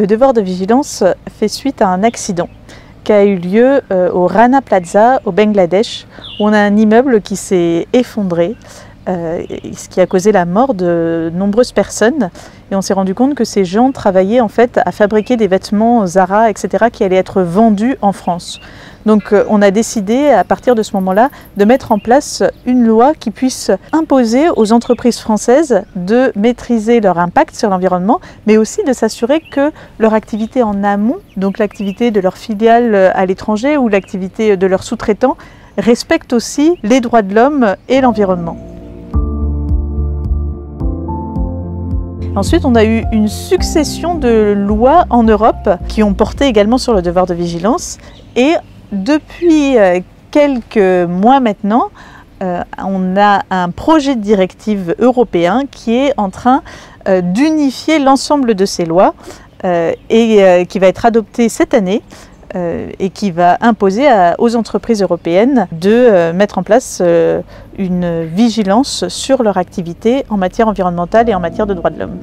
Le devoir de vigilance fait suite à un accident qui a eu lieu au Rana Plaza au Bangladesh, où on a un immeuble qui s'est effondré, ce qui a causé la mort de nombreuses personnes. Et on s'est rendu compte que ces gens travaillaient en fait à fabriquer des vêtements Zara, etc., qui allaient être vendus en France. Donc on a décidé à partir de ce moment-là de mettre en place une loi qui puisse imposer aux entreprises françaises de maîtriser leur impact sur l'environnement, mais aussi de s'assurer que leur activité en amont, donc l'activité de leurs filiales à l'étranger ou l'activité de leurs sous-traitants, respecte aussi les droits de l'homme et l'environnement. Ensuite, on a eu une succession de lois en Europe qui ont porté également sur le devoir de vigilance. Et depuis quelques mois maintenant, on a un projet de directive européen qui est en train d'unifier l'ensemble de ces lois et qui va être adopté cette année et qui va imposer aux entreprises européennes de mettre en place une vigilance sur leur activité en matière environnementale et en matière de droits de l'homme.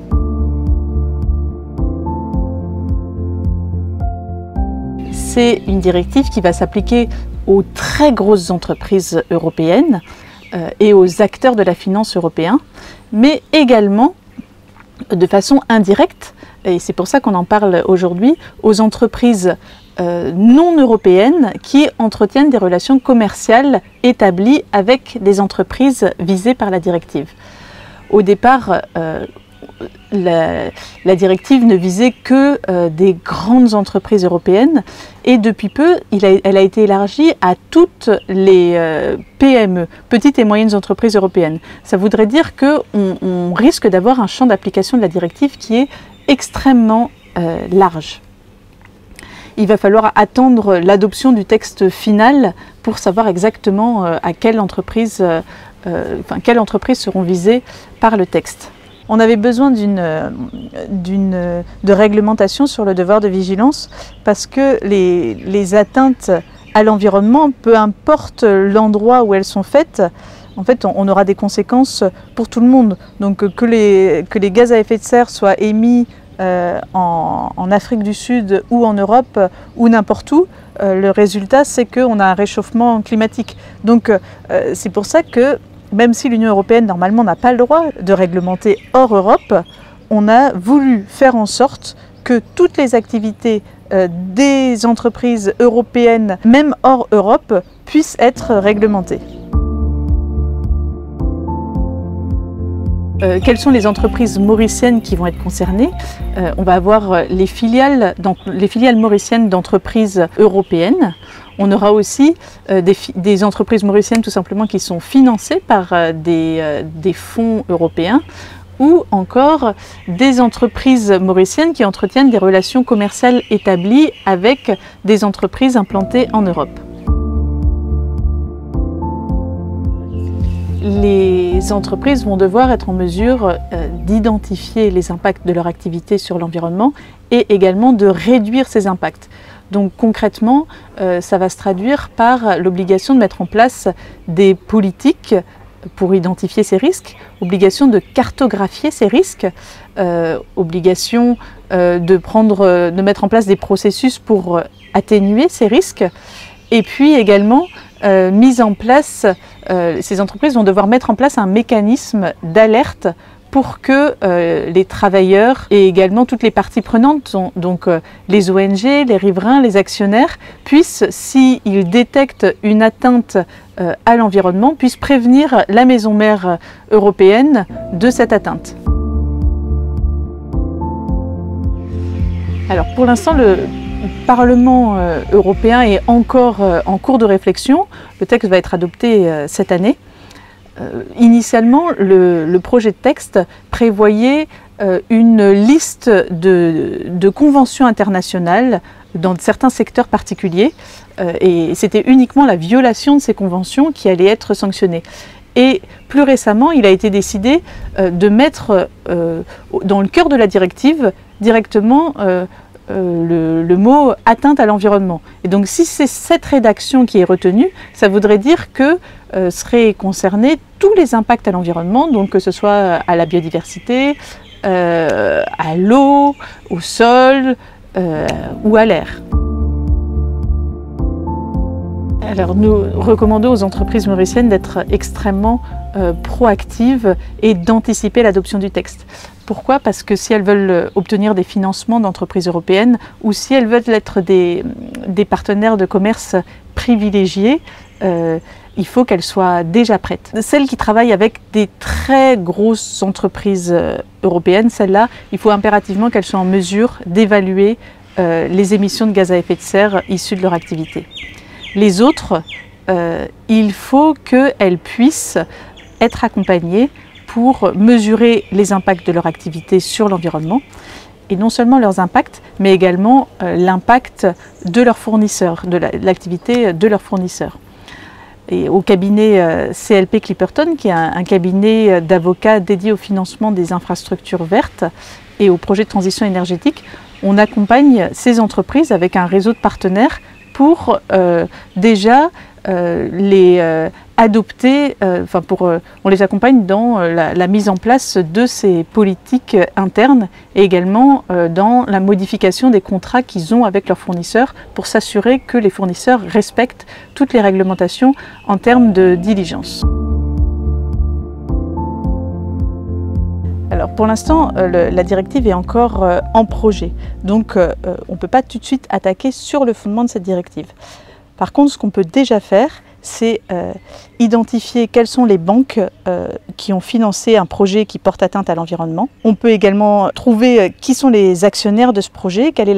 C'est une directive qui va s'appliquer aux très grosses entreprises européennes et aux acteurs de la finance européens, mais également de façon indirecte, et c'est pour ça qu'on en parle aujourd'hui, aux entreprises non européennes qui entretiennent des relations commerciales établies avec des entreprises visées par la directive. Au départ, la directive ne visait que des grandes entreprises européennes et depuis peu, elle a été élargie à toutes les PME, petites et moyennes entreprises européennes. Ça voudrait dire qu'on risque d'avoir un champ d'application de la directive qui est extrêmement large. Il va falloir attendre l'adoption du texte final pour savoir exactement quelles entreprises seront visées par le texte. On avait besoin de réglementation sur le devoir de vigilance parce que les atteintes à l'environnement, peu importe l'endroit où elles sont faites, en fait, on aura des conséquences pour tout le monde. Donc que les gaz à effet de serre soient émis en Afrique du Sud ou en Europe ou n'importe où, le résultat c'est qu'on a un réchauffement climatique. Donc c'est pour ça que même si l'Union européenne normalement n'a pas le droit de réglementer hors Europe, on a voulu faire en sorte que toutes les activités des entreprises européennes, même hors Europe, puissent être réglementées. Quelles sont les entreprises mauriciennes qui vont être concernées? On va avoir les filiales mauriciennes d'entreprises européennes. On aura aussi des entreprises mauriciennes tout simplement qui sont financées par des fonds européens ou encore des entreprises mauriciennes qui entretiennent des relations commerciales établies avec des entreprises implantées en Europe. Les entreprises vont devoir être en mesure d'identifier les impacts de leur activité sur l'environnement et également de réduire ces impacts. Donc concrètement, ça va se traduire par l'obligation de mettre en place des politiques pour identifier ces risques, obligation de cartographier ces risques, obligation de mettre en place des processus pour atténuer ces risques, et puis également ces entreprises vont devoir mettre en place un mécanisme d'alerte pour que les travailleurs et également toutes les parties prenantes, donc les ONG, les riverains, les actionnaires, puissent, s'ils détectent une atteinte à l'environnement, puissent prévenir la maison mère européenne de cette atteinte. Alors pour l'instant, le Parlement européen est encore en cours de réflexion. Le texte va être adopté cette année. Initialement, le projet de texte prévoyait une liste de conventions internationales dans certains secteurs particuliers et c'était uniquement la violation de ces conventions qui allait être sanctionnée. Et plus récemment, il a été décidé de mettre dans le cœur de la directive directement le mot « atteinte à l'environnement ». Et donc si c'est cette rédaction qui est retenue, ça voudrait dire que seraient concernés tous les impacts à l'environnement, donc que ce soit à la biodiversité, à l'eau, au sol ou à l'air. Alors nous recommandons aux entreprises mauriciennes d'être extrêmement proactives et d'anticiper l'adoption du texte. Pourquoi? Parce que si elles veulent obtenir des financements d'entreprises européennes ou si elles veulent être des partenaires de commerce privilégiés, il faut qu'elles soient déjà prêtes. Celles qui travaillent avec des très grosses entreprises européennes, celles-là, il faut impérativement qu'elles soient en mesure d'évaluer les émissions de gaz à effet de serre issues de leur activité. Les autres, il faut qu'elles puissent être accompagnées pour mesurer les impacts de leur activité sur l'environnement, et non seulement leurs impacts, mais également l'impact de leurs fournisseurs, de l'activité de leurs fournisseurs. Et au cabinet CLP Clipperton, qui est un cabinet d'avocats dédié au financement des infrastructures vertes et aux projets de transition énergétique, on accompagne ces entreprises avec un réseau de partenaires pour déjà les adopter, on les accompagne dans la mise en place de ces politiques internes et également dans la modification des contrats qu'ils ont avec leurs fournisseurs pour s'assurer que les fournisseurs respectent toutes les réglementations en termes de diligence. Alors pour l'instant, la directive est encore en projet, donc on ne peut pas tout de suite attaquer sur le fondement de cette directive. Par contre, ce qu'on peut déjà faire, c'est identifier quelles sont les banques qui ont financé un projet qui porte atteinte à l'environnement. On peut également trouver qui sont les actionnaires de ce projet, quelle est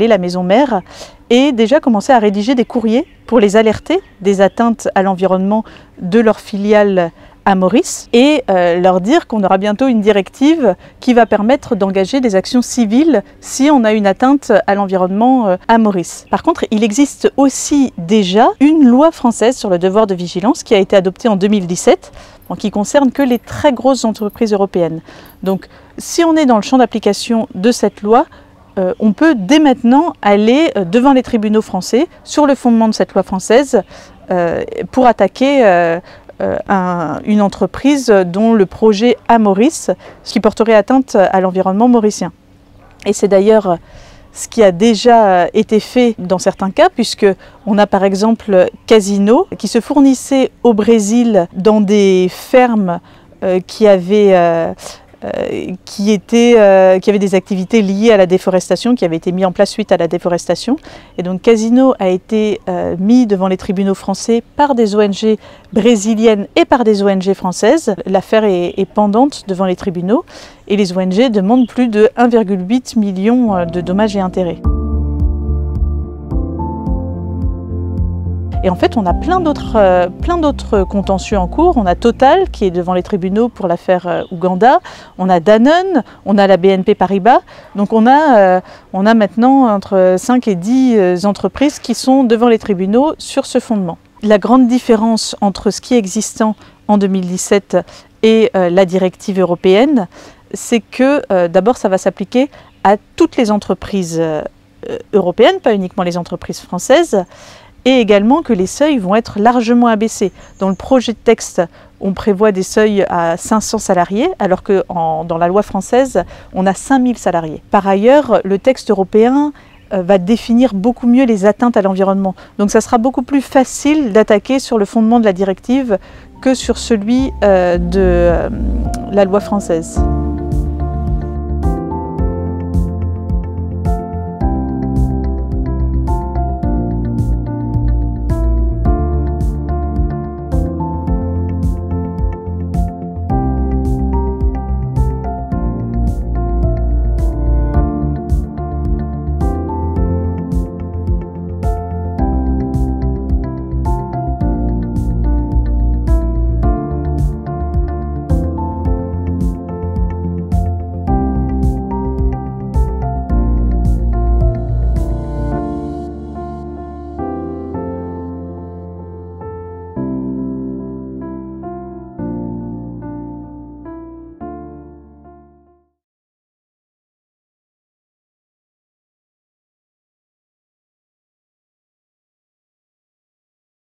la maison mère, et déjà commencer à rédiger des courriers pour les alerter des atteintes à l'environnement de leurs filiales à Maurice et leur dire qu'on aura bientôt une directive qui va permettre d'engager des actions civiles si on a une atteinte à l'environnement à Maurice. Par contre, il existe aussi déjà une loi française sur le devoir de vigilance qui a été adoptée en 2017, qui concerne que les très grosses entreprises européennes. Donc, si on est dans le champ d'application de cette loi, on peut dès maintenant aller devant les tribunaux français sur le fondement de cette loi française pour attaquer une entreprise dont le projet à Maurice, ce qui porterait atteinte à l'environnement mauricien. Et c'est d'ailleurs ce qui a déjà été fait dans certains cas, puisque on a par exemple Casino qui se fournissait au Brésil dans des fermes qui avaient des activités liées à la déforestation, qui avaient été mises en place suite à la déforestation. Et donc Casino a été mis devant les tribunaux français par des ONG brésiliennes et par des ONG françaises. L'affaire est pendante devant les tribunaux et les ONG demandent plus de 1,8 million de dommages et intérêts. Et en fait, on a plein d'autres contentieux en cours. On a Total qui est devant les tribunaux pour l'affaire Ouganda. On a Danone, on a la BNP Paribas. Donc on a maintenant entre 5 et 10 entreprises qui sont devant les tribunaux sur ce fondement. La grande différence entre ce qui est existant en 2017 et la directive européenne, c'est que d'abord ça va s'appliquer à toutes les entreprises européennes, pas uniquement les entreprises françaises, et également que les seuils vont être largement abaissés. Dans le projet de texte, on prévoit des seuils à 500 salariés, alors que dans la loi française, on a 5000 salariés. Par ailleurs, le texte européen va définir beaucoup mieux les atteintes à l'environnement. Donc ça sera beaucoup plus facile d'attaquer sur le fondement de la directive que sur celui de la loi française.